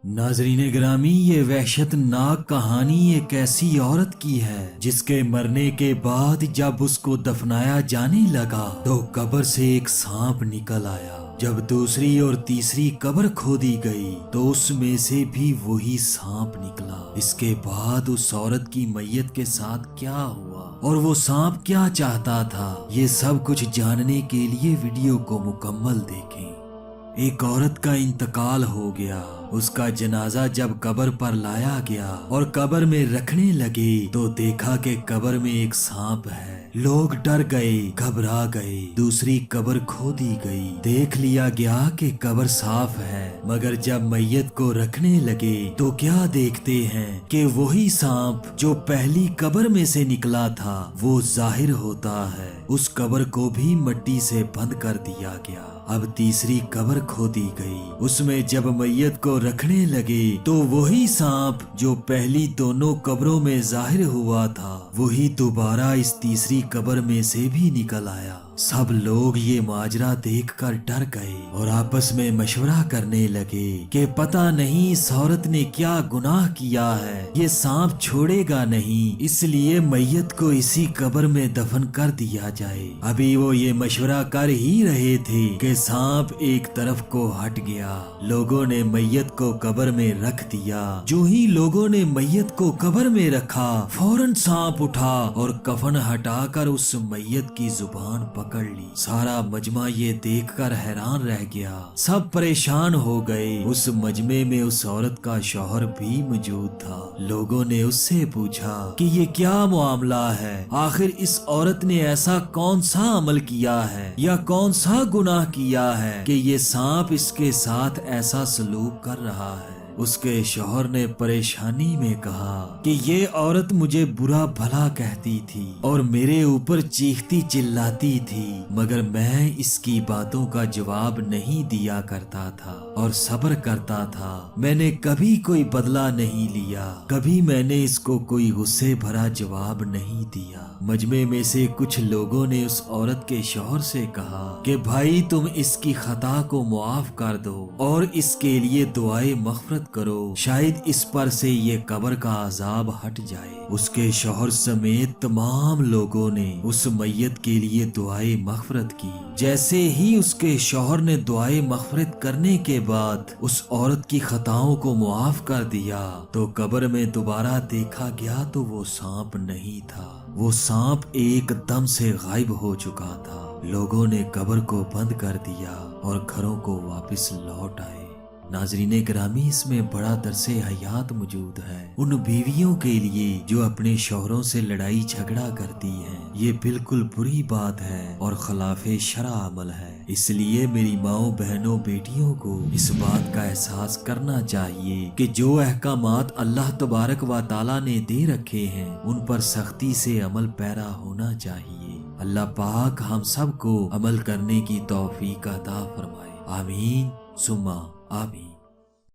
ناظرین گرامی، یہ وحشتناک کہانی ایک ایسی عورت کی ہے جس کے مرنے کے بعد جب اس کو دفنایا جانے لگا تو قبر سے ایک سانپ نکل آیا۔ جب دوسری اور تیسری قبر کھودی گئی تو اس میں سے بھی وہی سانپ نکلا۔ اس کے بعد اس عورت کی میت کے ساتھ کیا ہوا اور وہ سانپ کیا چاہتا تھا، یہ سب کچھ جاننے کے لیے ویڈیو کو مکمل دیکھیں۔ ایک عورت کا انتقال ہو گیا۔ اس کا جنازہ جب قبر پر لایا گیا اور قبر میں رکھنے لگے تو دیکھا کہ قبر میں ایک سانپ ہے۔ لوگ ڈر گئے، گھبرا گئے۔ دوسری قبر کھودی گئی، دیکھ لیا گیا کہ قبر صاف ہے، مگر جب میت کو رکھنے لگے تو کیا دیکھتے ہیں کہ وہی سانپ جو پہلی قبر میں سے نکلا تھا وہ ظاہر ہوتا ہے۔ اس قبر کو بھی مٹی سے بند کر دیا گیا۔ اب تیسری قبر کھودی گئی، اس میں جب میت کو رکھنے لگے تو وہی سانپ جو پہلی دونوں قبروں میں ظاہر ہوا تھا وہی دوبارہ اس تیسری قبر میں سے بھی نکل آیا۔ سب لوگ یہ ماجرا دیکھ کر ڈر گئے اور آپس میں مشورہ کرنے لگے کہ پتہ نہیں اس عورت نے کیا گناہ کیا ہے، یہ سانپ چھوڑے گا نہیں، اس لیے میت کو اسی قبر میں دفن کر دیا جائے۔ ابھی وہ یہ مشورہ کر ہی رہے تھے کہ سانپ ایک طرف کو ہٹ گیا۔ لوگوں نے میت کو قبر میں رکھ دیا۔ جو ہی لوگوں نے میت کو قبر میں رکھا فوراً سانپ اٹھا اور کفن ہٹا کر اس میت کی زبان پکڑ لی۔ سارا مجمع یہ دیکھ کر حیران رہ گیا، سب پریشان ہو گئے۔ اس مجمع میں اس عورت کا شوہر بھی موجود تھا۔ لوگوں نے اس سے پوچھا کہ یہ کیا معاملہ ہے، آخر اس عورت نے ایسا کون سا عمل کیا ہے یا کون سا گناہ کیا ہے کہ یہ سانپ اس کے ساتھ ایسا سلوک کر رہا ہے۔ اس کے شوہر نے پریشانی میں کہا کہ یہ عورت مجھے برا بھلا کہتی تھی اور میرے اوپر چیختی چلاتی تھی، مگر میں اس کی باتوں کا جواب نہیں دیا کرتا تھا اور صبر کرتا تھا۔ میں نے کبھی کوئی بدلہ نہیں لیا، کبھی میں نے اس کو کوئی غصے بھرا جواب نہیں دیا۔ مجمع میں سے کچھ لوگوں نے اس عورت کے شوہر سے کہا کہ بھائی تم اس کی خطا کو معاف کر دو اور اس کے لیے دعائے مغفرت کرو، شاید اس پر سے یہ قبر کا عذاب ہٹ جائے۔ اس کے شوہر سمیت تمام لوگوں نے اس میت کے لیے دعائے مغفرت کی۔ جیسے ہی اس کے شوہر نے دعائے مغفرت کرنے کے بعد اس عورت کی خطاؤں کو معاف کر دیا تو قبر میں دوبارہ دیکھا گیا تو وہ سانپ نہیں تھا، وہ سانپ ایک دم سے غائب ہو چکا تھا۔ لوگوں نے قبر کو بند کر دیا اور گھروں کو واپس لوٹ آئے۔ ناظرین گرامی، اس میں بڑا درس حیات موجود ہے ان بیویوں کے لیے جو اپنے شوہروں سے لڑائی جھگڑا کرتی ہیں۔ یہ بالکل بری بات ہے اور خلاف شرع عمل ہے۔ اس لیے میری ماؤں، بہنوں، بیٹیوں کو اس بات کا احساس کرنا چاہیے کہ جو احکامات اللہ تبارک و تعالیٰ نے دے رکھے ہیں ان پر سختی سے عمل پیرا ہونا چاہیے۔ اللہ پاک ہم سب کو عمل کرنے کی توفیق عطا فرمائے۔ آمین ثم آمین۔